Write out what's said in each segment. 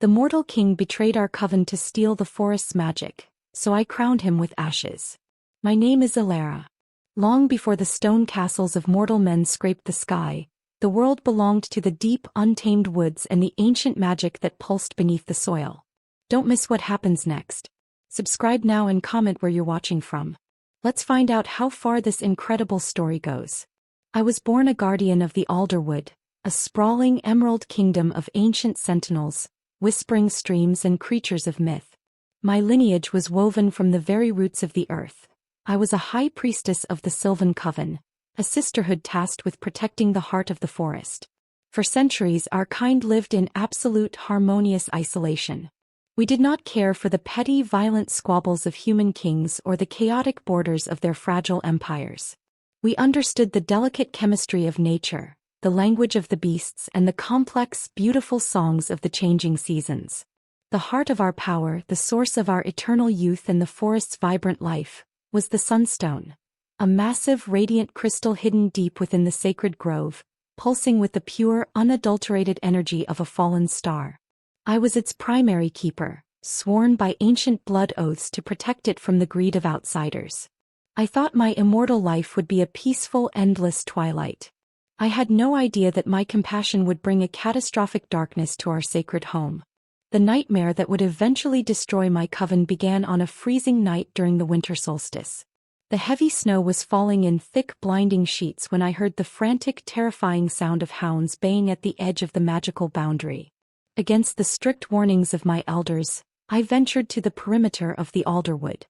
The mortal king betrayed our coven to steal the forest's magic, so I crowned him with ashes. My name is ELARA. Long before the stone castles of mortal men scraped the sky, the world belonged to the deep, untamed woods and the ancient magic that pulsed beneath the soil. Don't miss what happens next. Subscribe now and comment where you're watching from. Let's find out how far this incredible story goes. I was born a guardian of the Alderwood, a sprawling emerald kingdom of ancient sentinels, whispering streams and creatures of myth. My lineage was woven from the very roots of the earth. I was a high priestess of the Sylvan Coven, a sisterhood tasked with protecting the heart of the forest. For centuries our kind lived in absolute harmonious isolation. We did not care for the petty, violent squabbles of human kings or the chaotic borders of their fragile empires. We understood the delicate chemistry of nature, the language of the beasts and the complex, beautiful songs of the changing seasons. The heart of our power, the source of our eternal youth and the forest's vibrant life, was the Sunstone, a massive, radiant crystal hidden deep within the sacred grove, pulsing with the pure, unadulterated energy of a fallen star. I was its primary keeper, sworn by ancient blood oaths to protect it from the greed of outsiders. I thought my immortal life would be a peaceful, endless twilight. I had no idea that my compassion would bring a catastrophic darkness to our sacred home. The nightmare that would eventually destroy my coven began on a freezing night during the winter solstice. The heavy snow was falling in thick, blinding sheets when I heard the frantic, terrifying sound of hounds baying at the edge of the magical boundary. Against the strict warnings of my elders, I ventured to the perimeter of the Alderwood.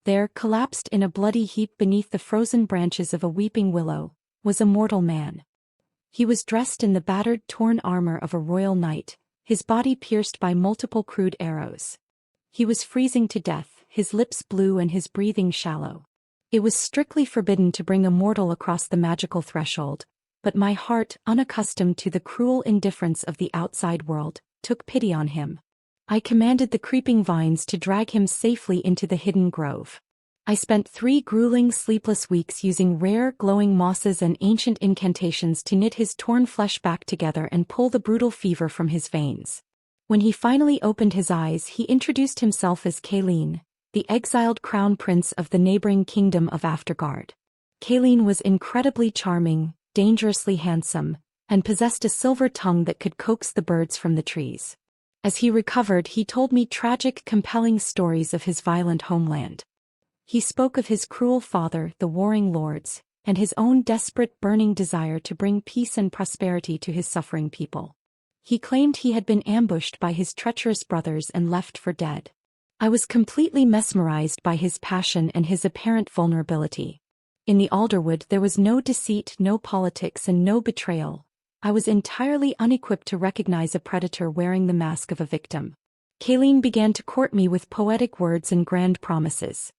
There, collapsed in a bloody heap beneath the frozen branches of a weeping willow, was a mortal man. He was dressed in the battered, torn armor of a royal knight, his body pierced by multiple crude arrows. He was freezing to death, his lips blue and his breathing shallow. It was strictly forbidden to bring a mortal across the magical threshold, but my heart, unaccustomed to the cruel indifference of the outside world, took pity on him. I commanded the creeping vines to drag him safely into the hidden grove. I spent 3 grueling, sleepless weeks using rare, glowing mosses and ancient incantations to knit his torn flesh back together and pull the brutal fever from his veins. When he finally opened his eyes, he introduced himself as Kaleen, the exiled crown prince of the neighboring kingdom of Aftergard. Kaleen was incredibly charming, dangerously handsome, and possessed a silver tongue that could coax the birds from the trees. As he recovered, he told me tragic, compelling stories of his violent homeland. He spoke of his cruel father, the warring lords, and his own desperate, burning desire to bring peace and prosperity to his suffering people. He claimed he had been ambushed by his treacherous brothers and left for dead. I was completely mesmerized by his passion and his apparent vulnerability. In the Alderwood there was no deceit, no politics and no betrayal. I was entirely unequipped to recognize a predator wearing the mask of a victim. Kaleen began to court me with poetic words and grand promises.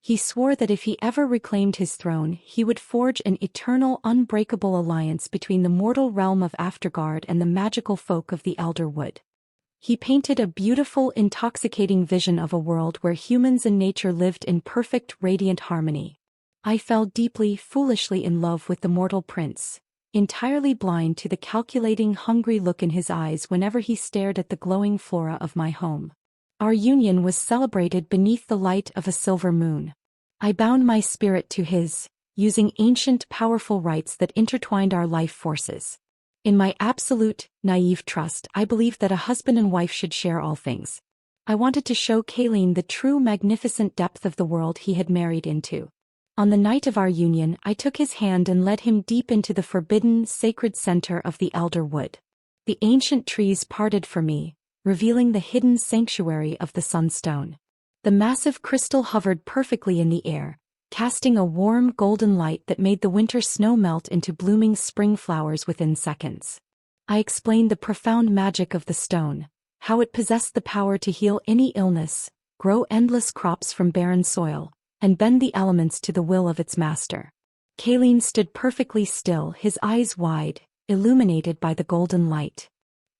He swore that if he ever reclaimed his throne, he would forge an eternal, unbreakable alliance between the mortal realm of Aftergard and the magical folk of the Elderwood. He painted a beautiful, intoxicating vision of a world where humans and nature lived in perfect, radiant harmony. I fell deeply, foolishly in love with the mortal prince, entirely blind to the calculating, hungry look in his eyes whenever he stared at the glowing flora of my home. Our union was celebrated beneath the light of a silver moon. I bound my spirit to his, using ancient, powerful rites that intertwined our life forces. In my absolute, naive trust, I believed that a husband and wife should share all things. I wanted to show Kaleen the true magnificent depth of the world he had married into. On the night of our union, I took his hand and led him deep into the forbidden, sacred center of the Elderwood. The ancient trees parted for me, revealing the hidden sanctuary of the Sunstone. The massive crystal hovered perfectly in the air, casting a warm golden light that made the winter snow melt into blooming spring flowers within seconds. I explained the profound magic of the stone, how it possessed the power to heal any illness, grow endless crops from barren soil, and bend the elements to the will of its master. Kaleen stood perfectly still, his eyes wide, illuminated by the golden light.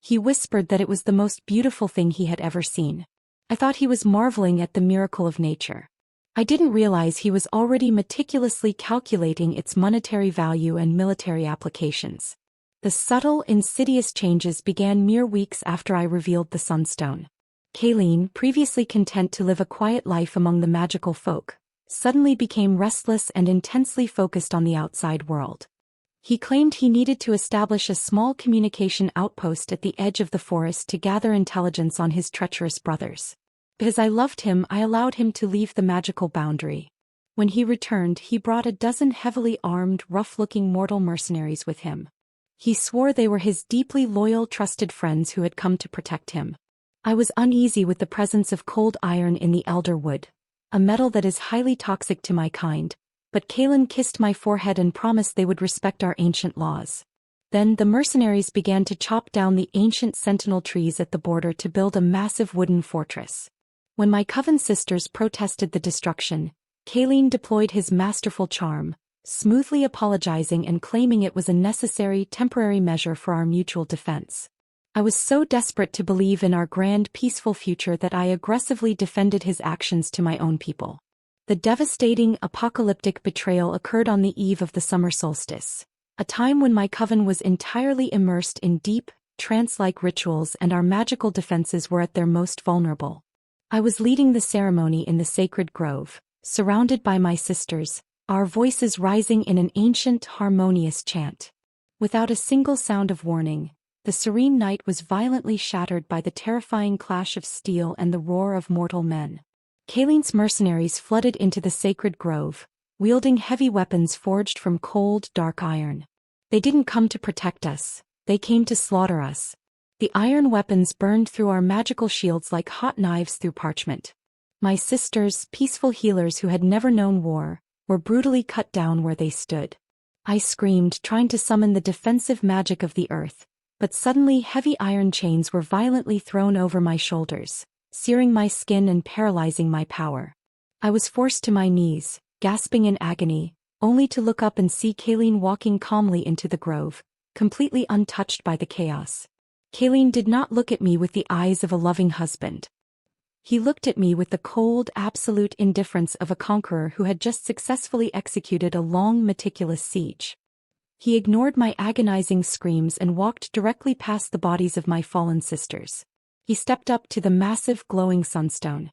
He whispered that it was the most beautiful thing he had ever seen. I thought he was marveling at the miracle of nature. I didn't realize he was already meticulously calculating its monetary value and military applications. The subtle, insidious changes began mere weeks after I revealed the Sunstone. Kaleen, previously content to live a quiet life among the magical folk, suddenly became restless and intensely focused on the outside world. He claimed he needed to establish a small communication outpost at the edge of the forest to gather intelligence on his treacherous brothers. Because I loved him, I allowed him to leave the magical boundary. When he returned, he brought a dozen heavily armed, rough-looking mortal mercenaries with him. He swore they were his deeply loyal, trusted friends who had come to protect him. I was uneasy with the presence of cold iron in the Alderwood, a metal that is highly toxic to my kind, but Kaleen kissed my forehead and promised they would respect our ancient laws. Then the mercenaries began to chop down the ancient sentinel trees at the border to build a massive wooden fortress. When my Coven sisters protested the destruction, Kaleen deployed his masterful charm, smoothly apologizing and claiming it was a necessary temporary measure for our mutual defense. I was so desperate to believe in our grand peaceful future that I aggressively defended his actions to my own people. The devastating, apocalyptic betrayal occurred on the eve of the summer solstice, a time when my Coven was entirely immersed in deep, trance-like rituals and our magical defenses were at their most vulnerable. I was leading the ceremony in the sacred grove, surrounded by my sisters, our voices rising in an ancient, harmonious chant. Without a single sound of warning, the serene night was violently shattered by the terrifying clash of steel and the roar of mortal men. Kaleen's mercenaries flooded into the sacred grove, wielding heavy weapons forged from cold, dark iron. They didn't come to protect us, they came to slaughter us. The iron weapons burned through our magical shields like hot knives through parchment. My sisters, peaceful healers who had never known war, were brutally cut down where they stood. I screamed, trying to summon the defensive magic of the earth, but suddenly heavy iron chains were violently thrown over my shoulders, searing my skin and paralyzing my power. I was forced to my knees, gasping in agony, only to look up and see Kaleen walking calmly into the grove, completely untouched by the chaos. Kaleen did not look at me with the eyes of a loving husband. He looked at me with the cold, absolute indifference of a conqueror who had just successfully executed a long, meticulous siege. He ignored my agonizing screams and walked directly past the bodies of my fallen sisters. He stepped up to the massive, glowing sunstone.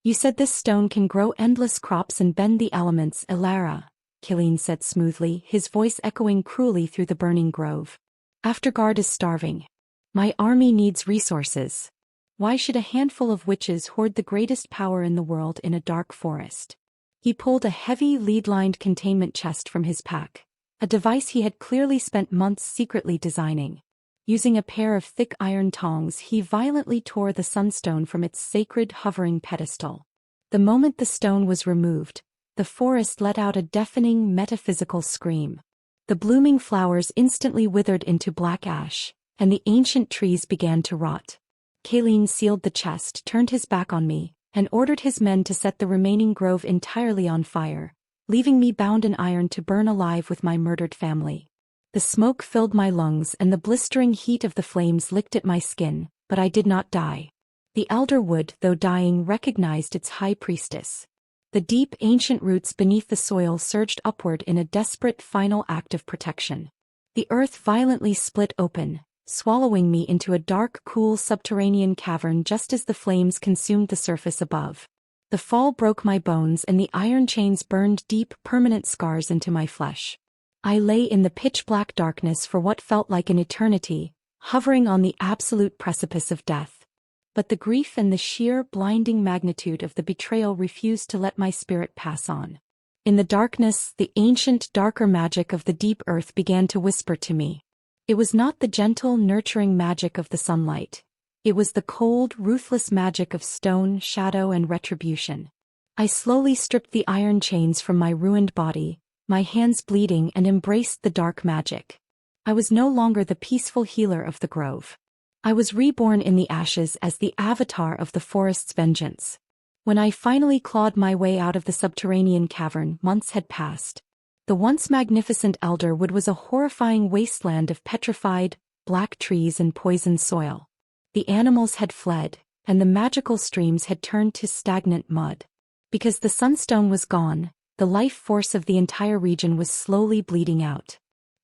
"You said this stone can grow endless crops and bend the elements, ELARA," Kaleen said smoothly, his voice echoing cruelly through the burning grove. "Afterguard is starving. My army needs resources. Why should a handful of witches hoard the greatest power in the world in a dark forest?" He pulled a heavy, lead-lined containment chest from his pack, a device he had clearly spent months secretly designing. Using a pair of thick iron tongs, he violently tore the sunstone from its sacred, hovering pedestal. The moment the stone was removed, the forest let out a deafening, metaphysical scream. The blooming flowers instantly withered into black ash, and the ancient trees began to rot. Kaleen sealed the chest, turned his back on me, and ordered his men to set the remaining grove entirely on fire, leaving me bound in iron to burn alive with my murdered family. The smoke filled my lungs and the blistering heat of the flames licked at my skin, but I did not die. The Alderwood, though dying, recognized its High Priestess. The deep, ancient roots beneath the soil surged upward in a desperate final act of protection. The earth violently split open, swallowing me into a dark, cool subterranean cavern just as the flames consumed the surface above. The fall broke my bones and the iron chains burned deep, permanent scars into my flesh. I lay in the pitch-black darkness for what felt like an eternity, hovering on the absolute precipice of death. But the grief and the sheer, blinding magnitude of the betrayal refused to let my spirit pass on. In the darkness, the ancient, darker magic of the deep earth began to whisper to me. It was not the gentle, nurturing magic of the sunlight. It was the cold, ruthless magic of stone, shadow, and retribution. I slowly stripped the iron chains from my ruined body, my hands bleeding, and embraced the dark magic. I was no longer the peaceful healer of the grove. I was reborn in the ashes as the avatar of the forest's vengeance. When I finally clawed my way out of the subterranean cavern, months had passed. The once magnificent Alderwood was a horrifying wasteland of petrified, black trees and poisoned soil. The animals had fled, and the magical streams had turned to stagnant mud. Because the Sunstone was gone, the life force of the entire region was slowly bleeding out.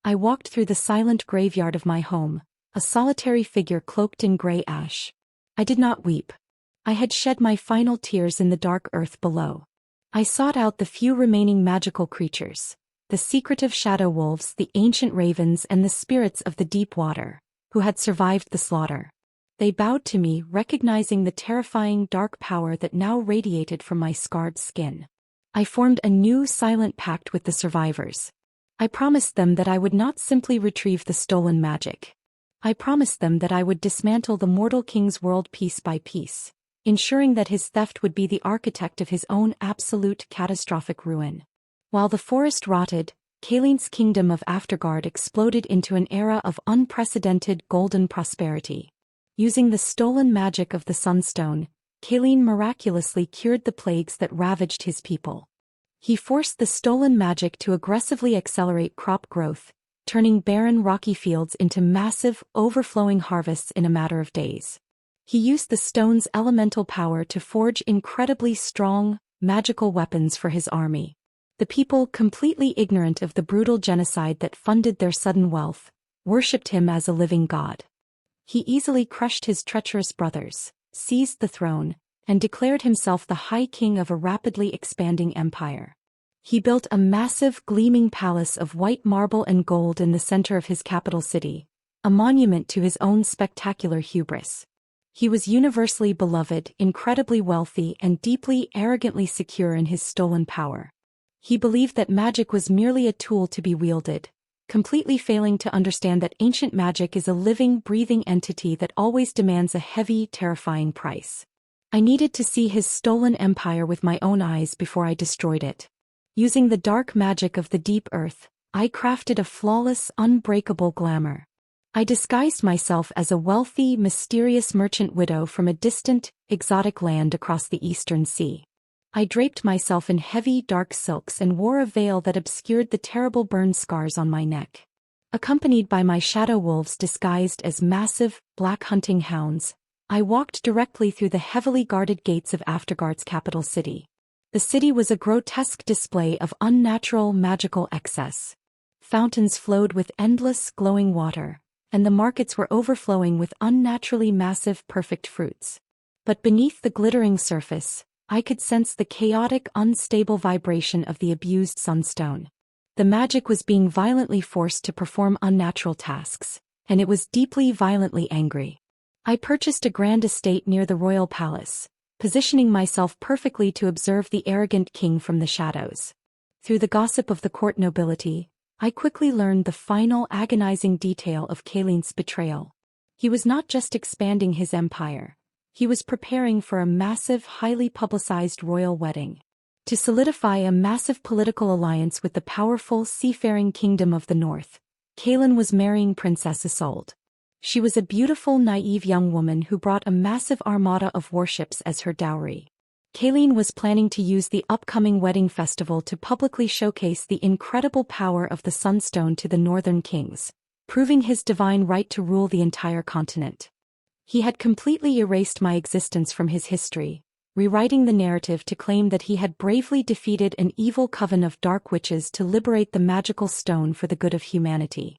I walked through the silent graveyard of my home, a solitary figure cloaked in gray ash. I did not weep. I had shed my final tears in the dark earth below. I sought out the few remaining magical creatures, the secretive shadow wolves, the ancient ravens, and the spirits of the deep water, who had survived the slaughter. They bowed to me, recognizing the terrifying dark power that now radiated from my scarred skin. I formed a new silent pact with the survivors. I promised them that I would not simply retrieve the stolen magic. I promised them that I would dismantle the mortal king's world piece by piece, ensuring that his theft would be the architect of his own absolute catastrophic ruin. While the forest rotted, Kaleen's kingdom of Aftergard exploded into an era of unprecedented golden prosperity. Using the stolen magic of the Sunstone, Kaleen miraculously cured the plagues that ravaged his people. He forced the stolen magic to aggressively accelerate crop growth, turning barren rocky fields into massive, overflowing harvests in a matter of days. He used the stone's elemental power to forge incredibly strong, magical weapons for his army. The people, completely ignorant of the brutal genocide that funded their sudden wealth, worshipped him as a living god. He easily crushed his treacherous brothers, seized the throne, and declared himself the High King of a rapidly expanding empire. He built a massive, gleaming palace of white marble and gold in the center of his capital city, a monument to his own spectacular hubris. He was universally beloved, incredibly wealthy, and deeply, arrogantly secure in his stolen power. He believed that magic was merely a tool to be wielded, completely failing to understand that ancient magic is a living, breathing entity that always demands a heavy, terrifying price. I needed to see his stolen empire with my own eyes before I destroyed it. Using the dark magic of the deep earth, I crafted a flawless, unbreakable glamour. I disguised myself as a wealthy, mysterious merchant widow from a distant, exotic land across the eastern sea. I draped myself in heavy, dark silks and wore a veil that obscured the terrible burn scars on my neck. Accompanied by my shadow wolves disguised as massive, black hunting hounds, I walked directly through the heavily guarded gates of Aftergard's capital city. The city was a grotesque display of unnatural, magical excess. Fountains flowed with endless, glowing water, and the markets were overflowing with unnaturally massive, perfect fruits. But beneath the glittering surface, I could sense the chaotic, unstable vibration of the abused Sunstone. The magic was being violently forced to perform unnatural tasks, and it was deeply, violently angry. I purchased a grand estate near the royal palace, positioning myself perfectly to observe the arrogant king from the shadows. Through the gossip of the court nobility, I quickly learned the final agonizing detail of Kaleen's betrayal. He was not just expanding his empire. He was preparing for a massive, highly publicized royal wedding. To solidify a massive political alliance with the powerful, seafaring kingdom of the north, Kaleen was marrying Princess Isolde. She was a beautiful, naive young woman who brought a massive armada of warships as her dowry. Kaleen was planning to use the upcoming wedding festival to publicly showcase the incredible power of the Sunstone to the northern kings, proving his divine right to rule the entire continent. He had completely erased my existence from his history, rewriting the narrative to claim that he had bravely defeated an evil coven of dark witches to liberate the magical stone for the good of humanity.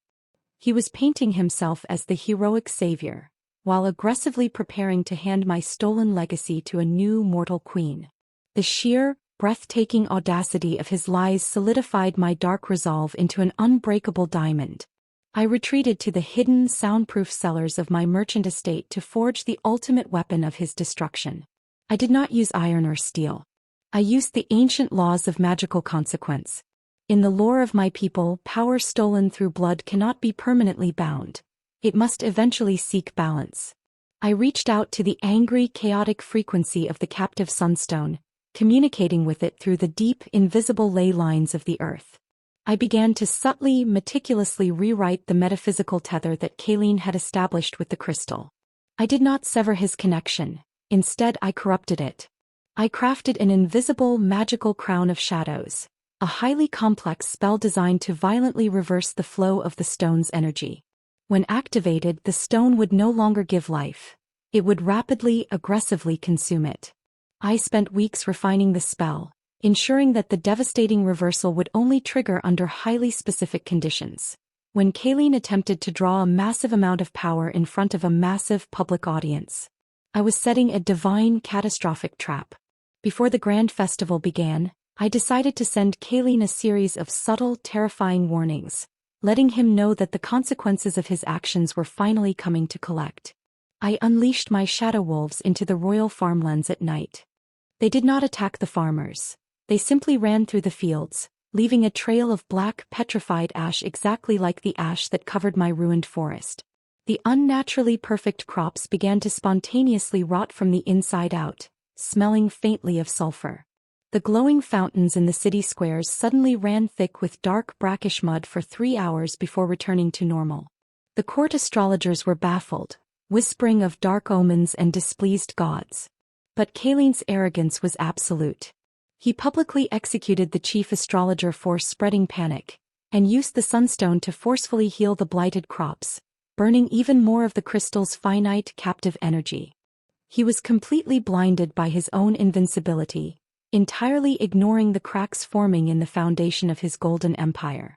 He was painting himself as the heroic savior, while aggressively preparing to hand my stolen legacy to a new mortal queen. The sheer, breathtaking audacity of his lies solidified my dark resolve into an unbreakable diamond. I retreated to the hidden, soundproof cellars of my merchant estate to forge the ultimate weapon of his destruction. I did not use iron or steel. I used the ancient laws of magical consequence. In the lore of my people, power stolen through blood cannot be permanently bound. It must eventually seek balance. I reached out to the angry, chaotic frequency of the captive Sunstone, communicating with it through the deep, invisible ley lines of the earth. I began to subtly, meticulously rewrite the metaphysical tether that Kaleen had established with the crystal. I did not sever his connection, instead I corrupted it. I crafted an invisible, magical crown of shadows, a highly complex spell designed to violently reverse the flow of the stone's energy. When activated, the stone would no longer give life. It would rapidly, aggressively consume it. I spent weeks refining the spell, ensuring that the devastating reversal would only trigger under highly specific conditions. when Kaleen attempted to draw a massive amount of power in front of a massive public audience. I was setting a divine catastrophic trap. Before the grand festival began, I decided to send Kaleen a series of subtle, terrifying warnings, letting him know that the consequences of his actions were finally coming to collect. I unleashed my shadow wolves into the royal farmlands at night. They did not attack the farmers. They simply ran through the fields, leaving a trail of black, petrified ash exactly like the ash that covered my ruined forest. The unnaturally perfect crops began to spontaneously rot from the inside out, smelling faintly of sulfur. The glowing fountains in the city squares suddenly ran thick with dark brackish mud for 3 hours before returning to normal. The court astrologers were baffled, whispering of dark omens and displeased gods. But Kaleen's arrogance was absolute. He publicly executed the chief astrologer for spreading panic, and used the Sunstone to forcefully heal the blighted crops, burning even more of the crystal's finite captive energy. He was completely blinded by his own invincibility, entirely ignoring the cracks forming in the foundation of his golden empire.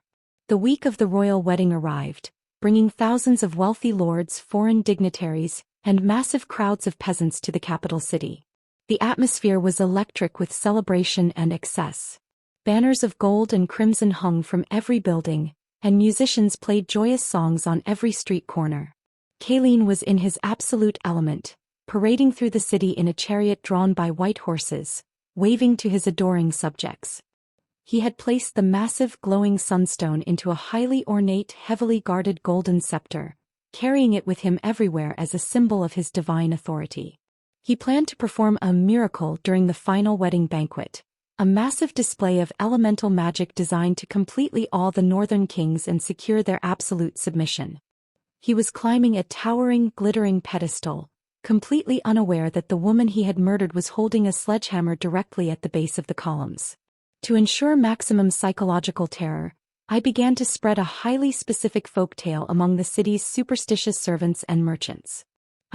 The week of the royal wedding arrived, bringing thousands of wealthy lords, foreign dignitaries, and massive crowds of peasants to the capital city. The atmosphere was electric with celebration and excess. Banners of gold and crimson hung from every building, and musicians played joyous songs on every street corner. Kaleen was in his absolute element, parading through the city in a chariot drawn by white horses, waving to his adoring subjects. He had placed the massive glowing sunstone into a highly ornate, heavily guarded golden scepter, carrying it with him everywhere as a symbol of his divine authority. He planned to perform a miracle during the final wedding banquet, a massive display of elemental magic designed to completely awe the northern kings and secure their absolute submission. He was climbing a towering, glittering pedestal, completely unaware that the woman he had murdered was holding a sledgehammer directly at the base of the columns. To ensure maximum psychological terror, I began to spread a highly specific folk tale among the city's superstitious servants and merchants.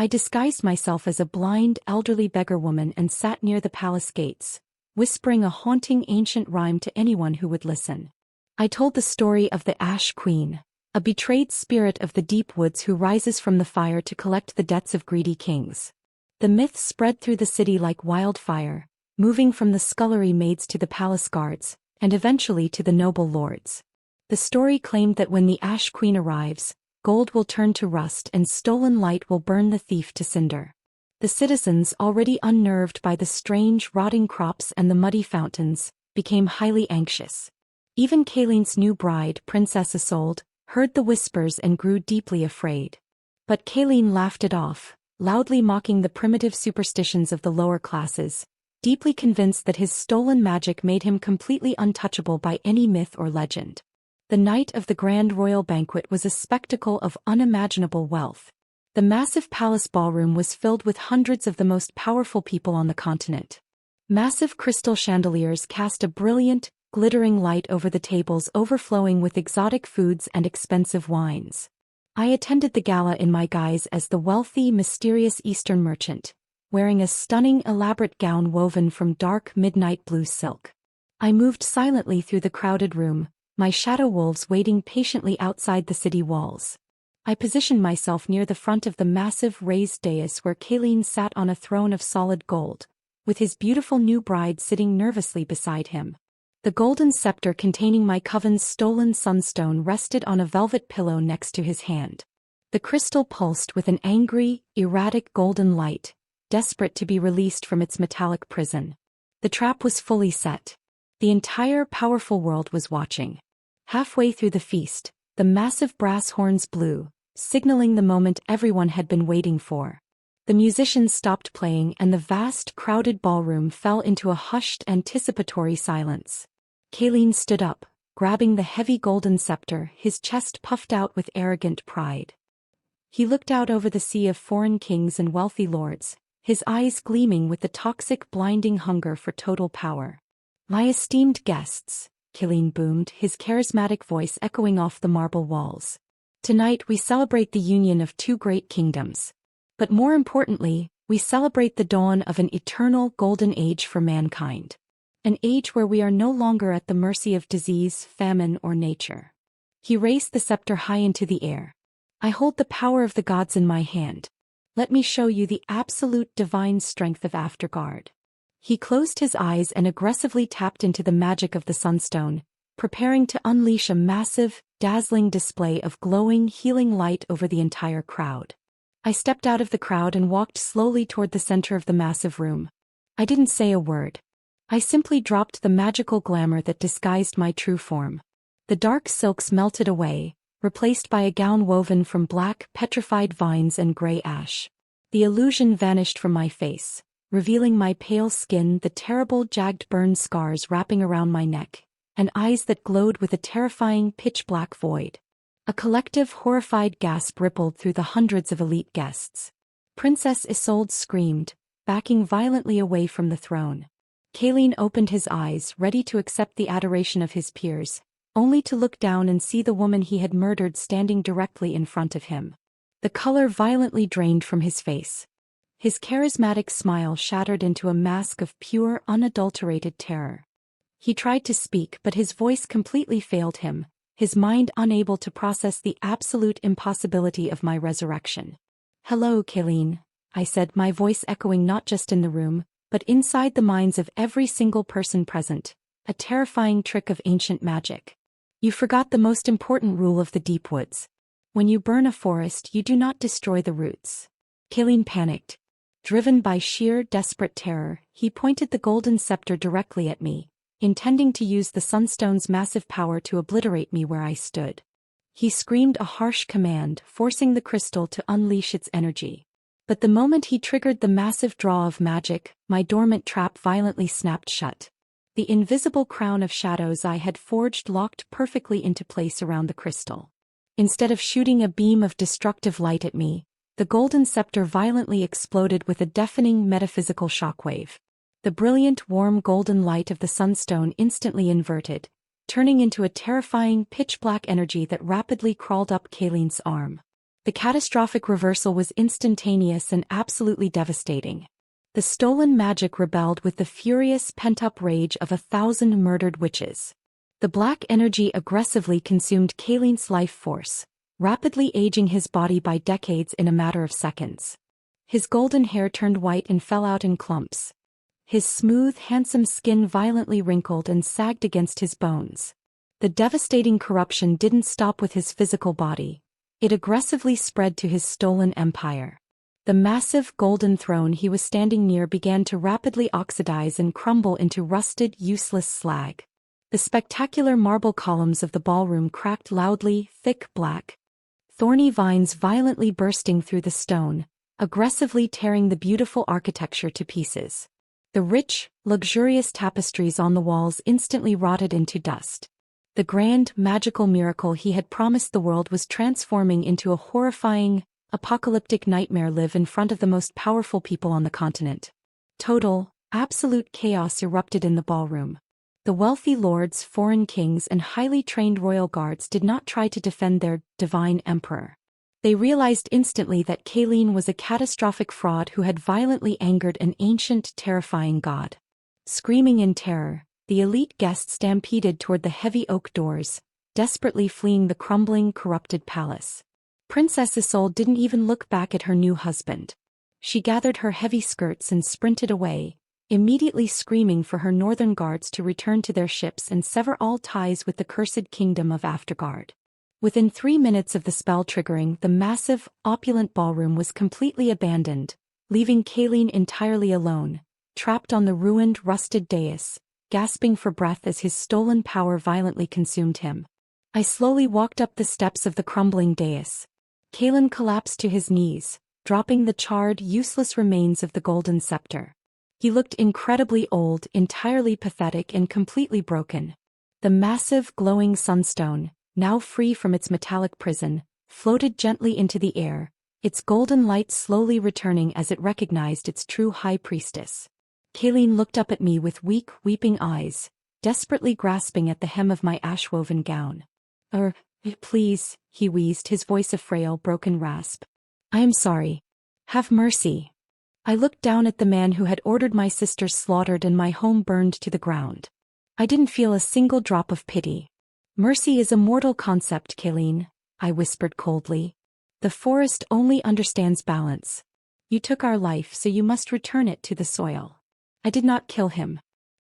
I disguised myself as a blind, elderly beggar woman and sat near the palace gates, whispering a haunting ancient rhyme to anyone who would listen. I told the story of the Ash Queen, a betrayed spirit of the deep woods who rises from the fire to collect the debts of greedy kings. The myth spread through the city like wildfire, moving from the scullery maids to the palace guards, and eventually to the noble lords. The story claimed that when the Ash Queen arrives, gold will turn to rust and stolen light will burn the thief to cinder. The citizens, already unnerved by the strange, rotting crops and the muddy fountains, became highly anxious. Even Kaleen's new bride, Princess Isolde, heard the whispers and grew deeply afraid. But Kaleen laughed it off, loudly mocking the primitive superstitions of the lower classes, deeply convinced that his stolen magic made him completely untouchable by any myth or legend. The night of the grand royal banquet was a spectacle of unimaginable wealth. The massive palace ballroom was filled with hundreds of the most powerful people on the continent. Massive crystal chandeliers cast a brilliant, glittering light over the tables, overflowing with exotic foods and expensive wines. I attended the gala in my guise as the wealthy, mysterious Eastern merchant, wearing a stunning, elaborate gown woven from dark, midnight blue silk. I moved silently through the crowded room, my shadow wolves waiting patiently outside the city walls. I positioned myself near the front of the massive raised dais where Kaleen sat on a throne of solid gold, with his beautiful new bride sitting nervously beside him. The golden scepter containing my coven's stolen sunstone rested on a velvet pillow next to his hand. The crystal pulsed with an angry, erratic golden light, desperate to be released from its metallic prison. The trap was fully set. The entire powerful world was watching. Halfway through the feast, the massive brass horns blew, signaling the moment everyone had been waiting for. The musicians stopped playing and the vast, crowded ballroom fell into a hushed, anticipatory silence. Kaleen stood up, grabbing the heavy golden scepter, his chest puffed out with arrogant pride. He looked out over the sea of foreign kings and wealthy lords, his eyes gleaming with the toxic, blinding hunger for total power. "My esteemed guests," Kaleen boomed, his charismatic voice echoing off the marble walls. "Tonight we celebrate the union of two great kingdoms. But more importantly, we celebrate the dawn of an eternal golden age for mankind. An age where we are no longer at the mercy of disease, famine, or nature. He raised the scepter high into the air. I hold the power of the gods in my hand. Let me show you the absolute divine strength of Afterguard. He closed his eyes and aggressively tapped into the magic of the Sunstone, preparing to unleash a massive, dazzling display of glowing, healing light over the entire crowd. I stepped out of the crowd and walked slowly toward the center of the massive room. I didn't say a word. I simply dropped the magical glamour that disguised my true form. The dark silks melted away, replaced by a gown woven from black, petrified vines and gray ash. The illusion vanished from my face, revealing my pale skin, the terrible jagged burn scars wrapping around my neck, and eyes that glowed with a terrifying pitch-black void. A collective horrified gasp rippled through the hundreds of elite guests. Princess Isolde screamed, backing violently away from the throne. Kaleen opened his eyes, ready to accept the adoration of his peers, only to look down and see the woman he had murdered standing directly in front of him. The color violently drained from his face. His charismatic smile shattered into a mask of pure, unadulterated terror. He tried to speak, but his voice completely failed him, his mind unable to process the absolute impossibility of my resurrection. "Hello, Kaleen," I said, my voice echoing not just in the room, but inside the minds of every single person present, a terrifying trick of ancient magic. "You forgot the most important rule of the deep woods. When you burn a forest, you do not destroy the roots." Kaleen panicked. Driven by sheer, desperate terror, he pointed the golden scepter directly at me, intending to use the Sunstone's massive power to obliterate me where I stood. He screamed a harsh command, forcing the crystal to unleash its energy. But the moment he triggered the massive draw of magic, my dormant trap violently snapped shut. The invisible crown of shadows I had forged locked perfectly into place around the crystal. Instead of shooting a beam of destructive light at me, the golden scepter violently exploded with a deafening metaphysical shockwave. The brilliant, warm golden light of the Sunstone instantly inverted, turning into a terrifying pitch-black energy that rapidly crawled up Kaleen's arm. The catastrophic reversal was instantaneous and absolutely devastating. The stolen magic rebelled with the furious pent-up rage of 1,000 murdered witches. The black energy aggressively consumed Kaleen's life force, rapidly aging his body by decades in a matter of seconds. His golden hair turned white and fell out in clumps. His smooth, handsome skin violently wrinkled and sagged against his bones. The devastating corruption didn't stop with his physical body. It aggressively spread to his stolen empire. The massive golden throne he was standing near began to rapidly oxidize and crumble into rusted, useless slag. The spectacular marble columns of the ballroom cracked loudly, thick black, thorny vines violently bursting through the stone, aggressively tearing the beautiful architecture to pieces. The rich, luxurious tapestries on the walls instantly rotted into dust. The grand, magical miracle he had promised the world was transforming into a horrifying, apocalyptic nightmare live in front of the most powerful people on the continent. Total, absolute chaos erupted in the ballroom. The wealthy lords, foreign kings, and highly trained royal guards did not try to defend their divine emperor. They realized instantly that Kaleen was a catastrophic fraud who had violently angered an ancient, terrifying god. Screaming in terror, the elite guests stampeded toward the heavy oak doors, desperately fleeing the crumbling, corrupted palace. Princess Isolde didn't even look back at her new husband. She gathered her heavy skirts and sprinted away, immediately screaming for her northern guards to return to their ships and sever all ties with the cursed kingdom of Afterguard. Within 3 minutes of the spell triggering, the massive, opulent ballroom was completely abandoned, leaving Kaleen entirely alone, trapped on the ruined, rusted dais, gasping for breath as his stolen power violently consumed him. I slowly walked up the steps of the crumbling dais. Kaleen collapsed to his knees, dropping the charred, useless remains of the golden scepter. He looked incredibly old, entirely pathetic and completely broken. The massive, glowing Sunstone, now free from its metallic prison, floated gently into the air, its golden light slowly returning as it recognized its true High Priestess. Kaleen looked up at me with weak, weeping eyes, desperately grasping at the hem of my ash-woven gown. Please," he wheezed, his voice a frail, broken rasp. "I am sorry. Have mercy." I looked down at the man who had ordered my sisters slaughtered and my home burned to the ground. I didn't feel a single drop of pity. Mercy is a mortal concept, Kaleen, I whispered coldly. The forest only understands balance. You took our life, so you must return it to the soil. I did not kill him.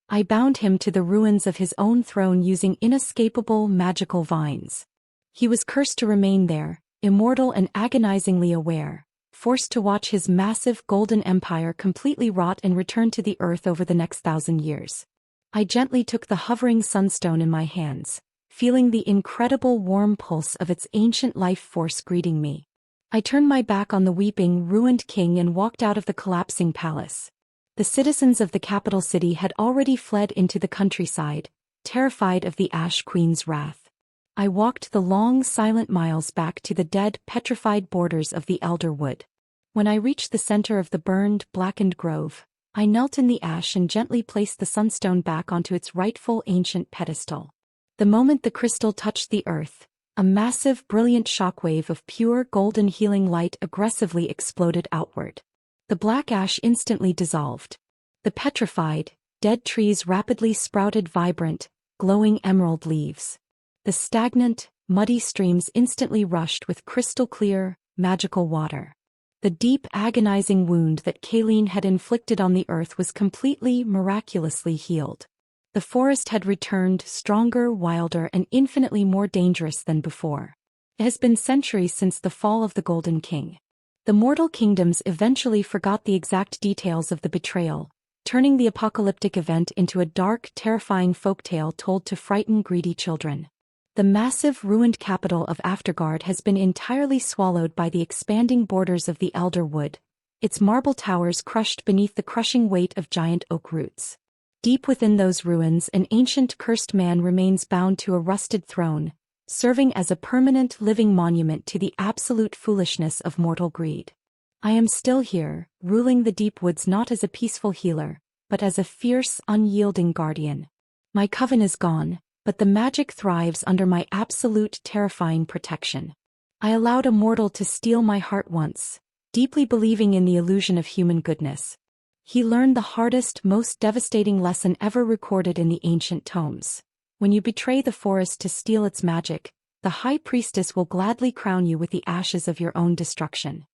I bound him to the ruins of his own throne using inescapable magical vines. He was cursed to remain there, immortal and agonizingly aware, forced to watch his massive golden empire completely rot and return to the earth over the next 1,000 years. I gently took the hovering Sunstone in my hands, feeling the incredible warm pulse of its ancient life force greeting me. I turned my back on the weeping, ruined king and walked out of the collapsing palace. The citizens of the capital city had already fled into the countryside, terrified of the Ash Queen's wrath. I walked the long, silent miles back to the dead, petrified borders of the Alderwood. When I reached the center of the burned, blackened grove, I knelt in the ash and gently placed the Sunstone back onto its rightful ancient pedestal. The moment the crystal touched the earth, a massive, brilliant shockwave of pure golden healing light aggressively exploded outward. The black ash instantly dissolved. The petrified, dead trees rapidly sprouted vibrant, glowing emerald leaves. The stagnant, muddy streams instantly rushed with crystal-clear, magical water. The deep, agonizing wound that Kaleen had inflicted on the earth was completely, miraculously healed. The forest had returned stronger, wilder, and infinitely more dangerous than before. It has been centuries since the fall of the Golden King. The mortal kingdoms eventually forgot the exact details of the betrayal, turning the apocalyptic event into a dark, terrifying folktale told to frighten greedy children. The massive, ruined capital of Aftergard has been entirely swallowed by the expanding borders of the Elderwood, its marble towers crushed beneath the crushing weight of giant oak roots. Deep within those ruins, an ancient cursed man remains bound to a rusted throne, serving as a permanent living monument to the absolute foolishness of mortal greed. I am still here, ruling the deep woods not as a peaceful healer, but as a fierce, unyielding guardian. My coven is gone, but the magic thrives under my absolute terrifying protection. I allowed a mortal to steal my heart once, deeply believing in the illusion of human goodness. He learned the hardest, most devastating lesson ever recorded in the ancient tomes. When you betray the forest to steal its magic, the High Priestess will gladly crown you with the ashes of your own destruction.